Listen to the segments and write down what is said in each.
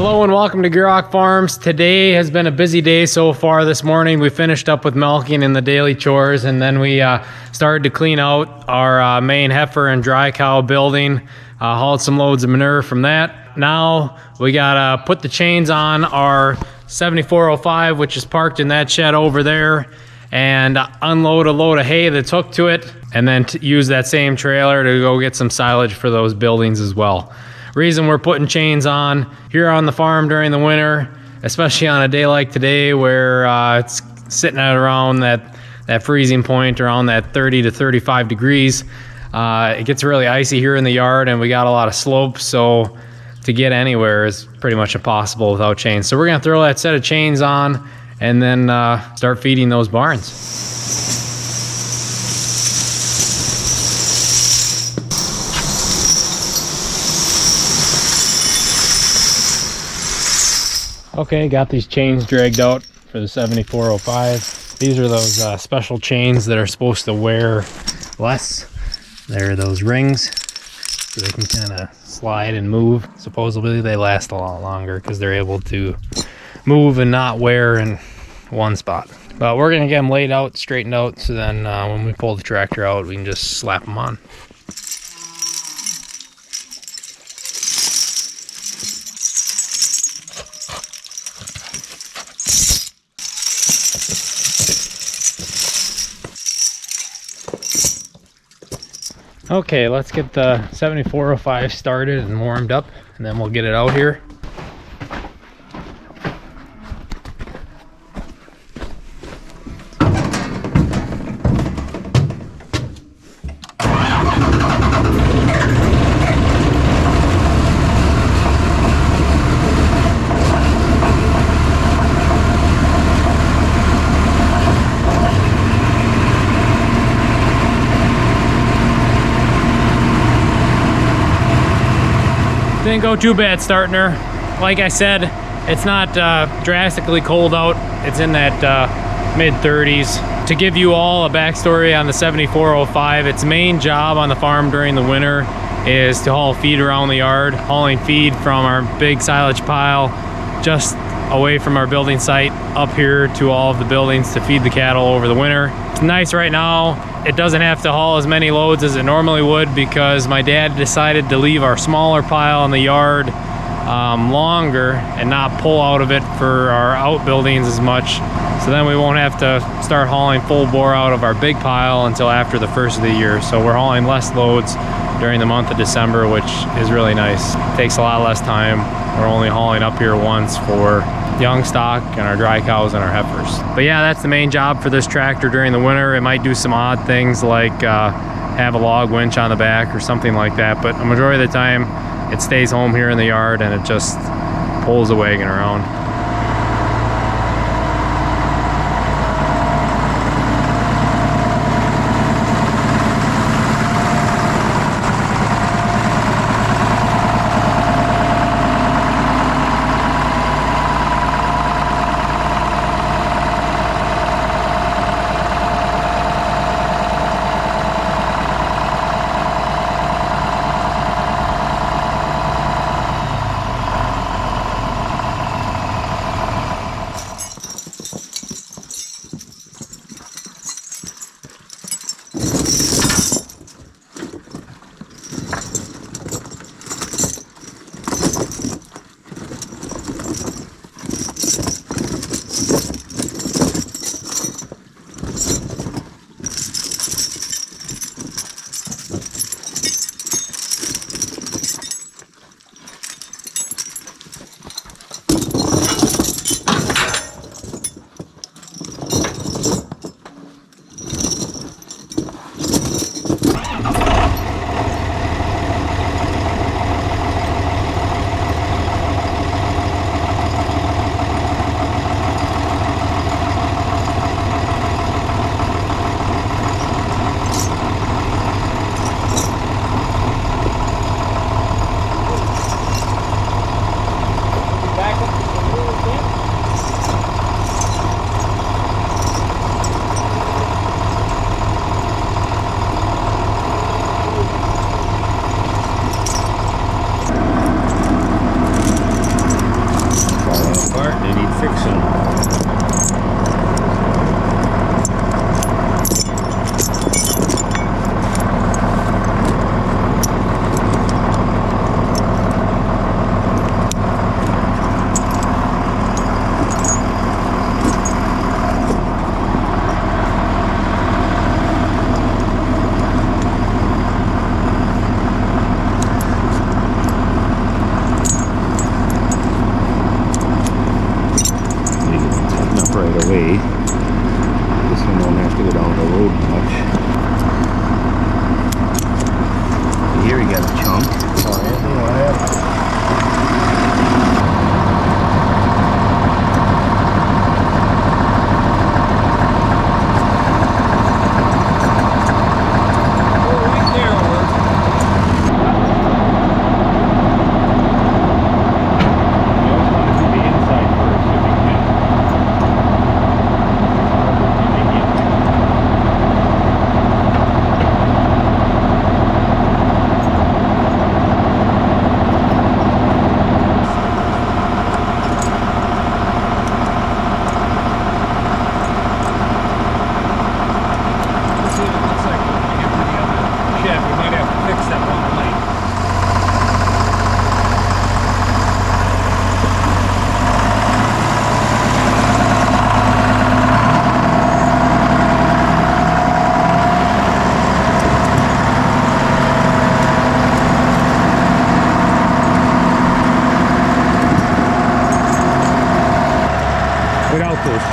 Hello and welcome to Gierok Farms. Today has been a busy day so far. This morning we finished up with milking and the daily chores, and then we started to clean out our main heifer and dry cow building, hauled some loads of manure from that. Now we gotta put the chains on our 7405, which is parked in that shed over there, and unload a load of hay that's hooked to it, and then use that same trailer to go get some silage for those buildings as well. Reason we're putting chains on here on the farm during the winter, especially on a day like today where it's sitting at around that freezing point, around that 30 to 35 degrees. It gets really icy here in the yard, and we got a lot of slopes, so to get anywhere is pretty much impossible without chains. So we're gonna throw that set of chains on and then start feeding those barns. Okay, got these chains dragged out for the 7405. These are those special chains that are supposed to wear less. They're those rings, so they can kind of slide and move. Supposedly they last a lot longer because they're able to move and not wear in one spot. But we're gonna get them laid out, straightened out, so then when we pull the tractor out, we can just slap them on. Okay, let's get the 7405 started and warmed up, and then we'll get it out here. Didn't go too bad starting her. Like I said, it's not drastically cold out. It's in that mid 30s. To give you all a backstory on the 7405, its main job on the farm during the winter is to haul feed around the yard, hauling feed from our big silage pile just away from our building site up here to all of the buildings to feed the cattle over the winter. It's nice right now. It doesn't have to haul as many loads as it normally would because my dad decided to leave our smaller pile in the yard longer and not pull out of it for our outbuildings as much. So then we won't have to start hauling full bore out of our big pile until after the first of the year. So we're hauling less loads during the month of December, which is really nice. It takes a lot less time. We're only hauling up here once for young stock and our dry cows and our heifers. But yeah, that's the main job for this tractor during the winter. It might do some odd things like have a log winch on the back or something like that, but a majority of the time it stays home here in the yard and it just pulls the wagon around.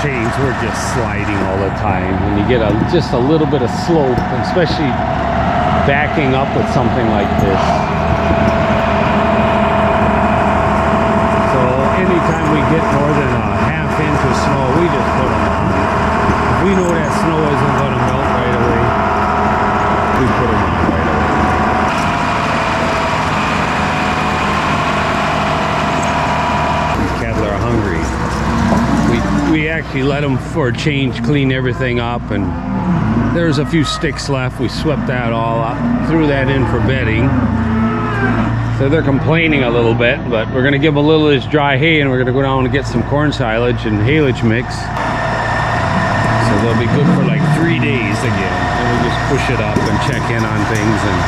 chains, we're just sliding all the time. When you get just a little bit of slope, especially backing up with something like this. So anytime we get more than a half inch of snow, we just put them on. If we know that snow isn't going to melt right away, we put them on right away. These cattle are hungry. We actually let them for a change clean everything up, and there's a few sticks left. We swept that all up, threw that in for bedding. So they're complaining a little bit, but we're gonna give them a little of this dry hay, and we're gonna go down and get some corn silage and haylage mix. So they'll be good for like 3 days again. And we'll just push it up and check in on things. And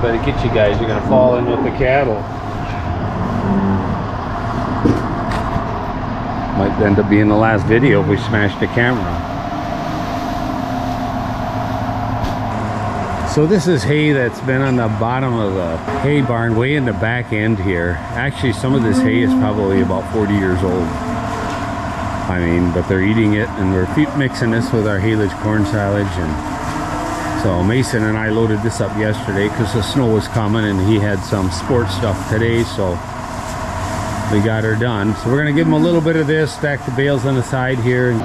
better get you guys, you're gonna fall in with the cattle. Might end up being the last video if we smash the camera. So this is hay that's been on the bottom of the hay barn, way in the back end here. Actually, some of this hay is probably about 40 years old. I mean, but they're eating it, and we're mixing this with our haylage corn silage. And so Mason and I loaded this up yesterday because the snow was coming, and he had some sports stuff today, so we got her done. So we're gonna give him a little bit of this, stack the bales on the side here.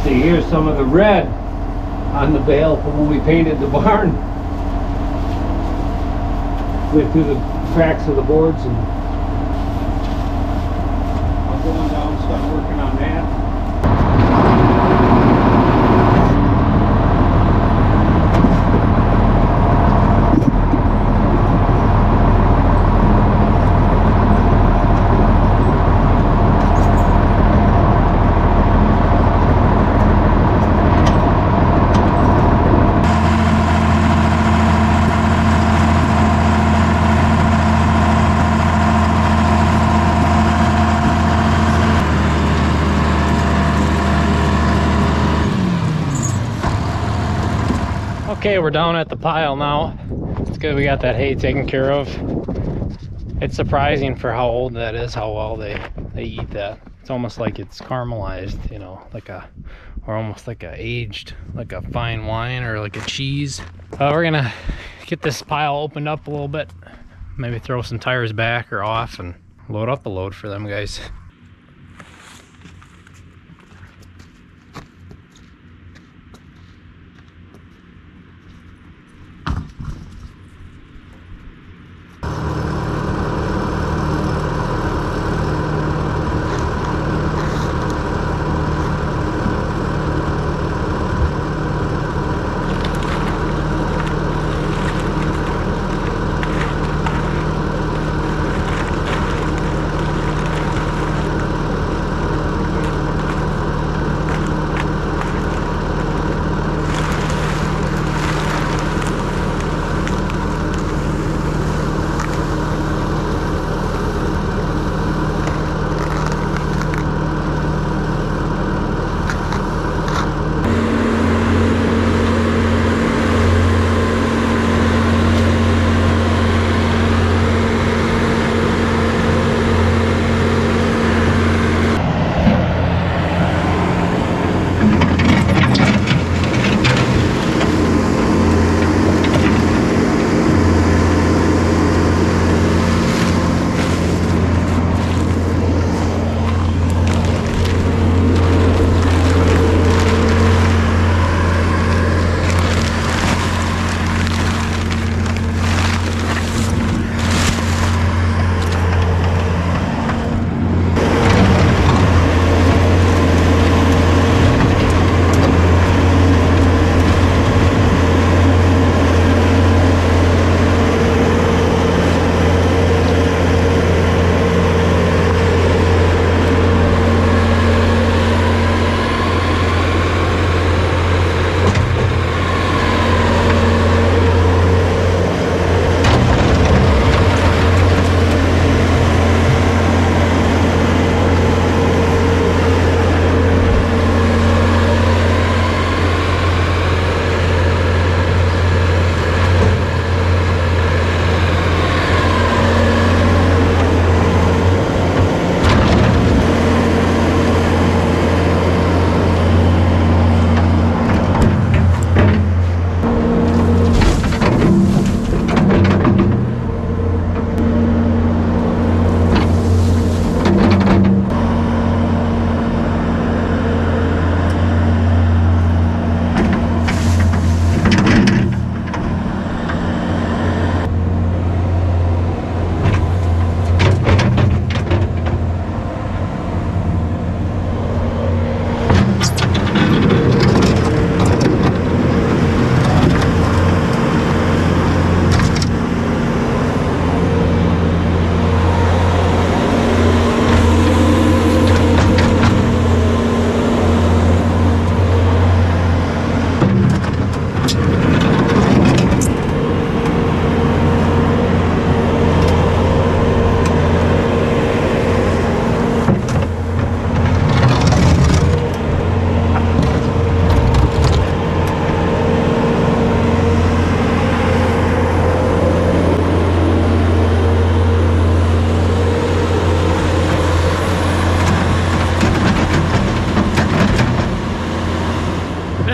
See, here's some of the red on the bale from when we painted the barn. Went through the cracks of the boards, and I'll go on down and start working on that. Okay, we're down at the pile now. It's good we got that hay taken care of. It's surprising for how old that is, how well they eat that. It's almost like it's caramelized, you know, or almost like a aged, like a fine wine or like a cheese. We're gonna get this pile opened up a little bit, maybe throw some tires back or off and load up a load for them guys.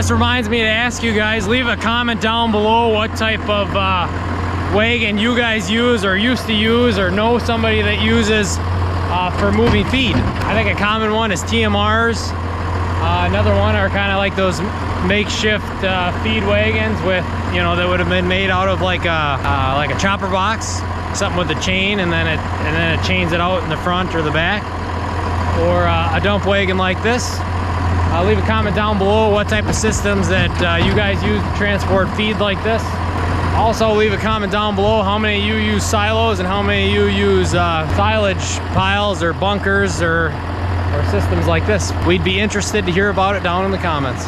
this reminds me to ask you guys, leave a comment down below what type of wagon you guys use or used to use or know somebody that uses for moving feed. I think a common one is TMRs. Another one are kind of like those makeshift feed wagons with, you know, that would have been made out of like a chopper box, something with a chain, and then it chains it out in the front or the back, or a dump wagon like this. Leave a comment down below what type of systems that you guys use to transport feed like this. Also, leave a comment down below how many of you use silos and how many of you use silage piles or bunkers or systems like this. We'd be interested to hear about it down in the comments.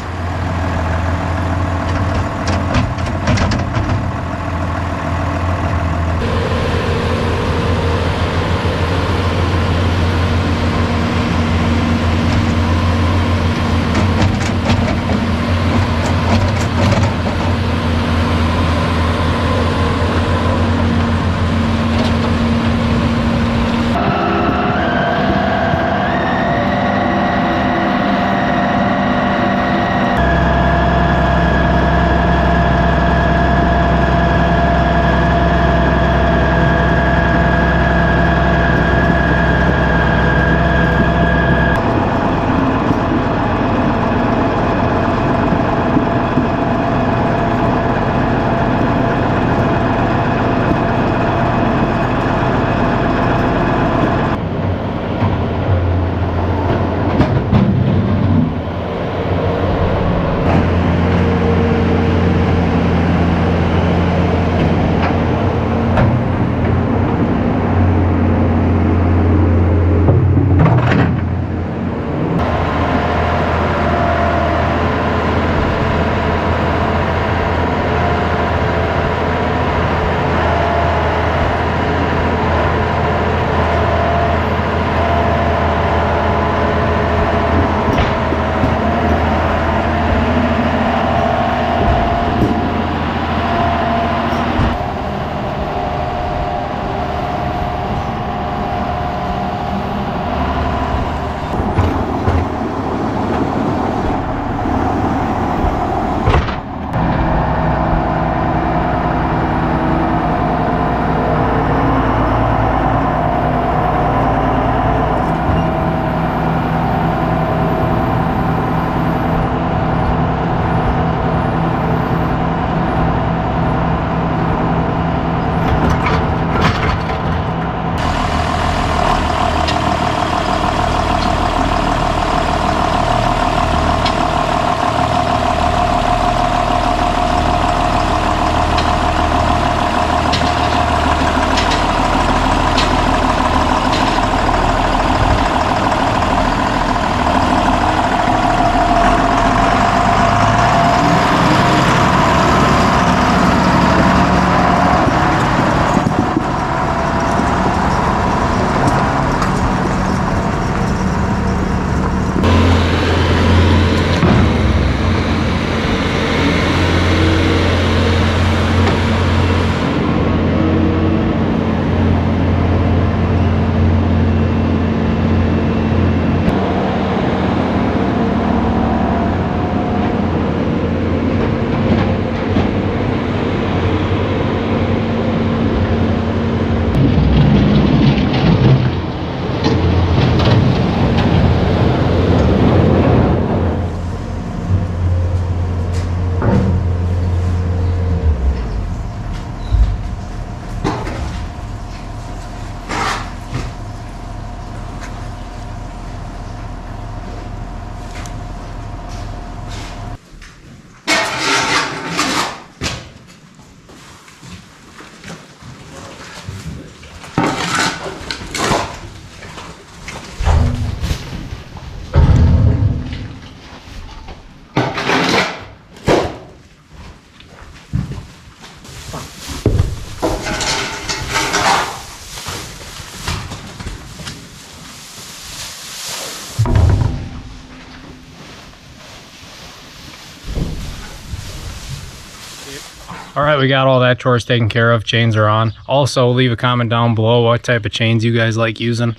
All right, we got all that chores taken care of. Chains are on. Also, leave a comment down below what type of chains you guys like using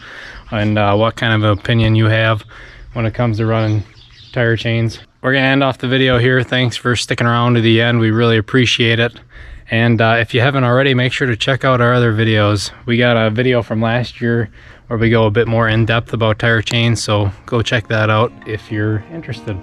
and what kind of opinion you have when it comes to running tire chains. we're gonna end off the video here. Thanks for sticking around to the end. We really appreciate it. And if you haven't already, make sure to check out our other videos. We got a video from last year where we go a bit more in depth about tire chains, so go check that out if you're interested.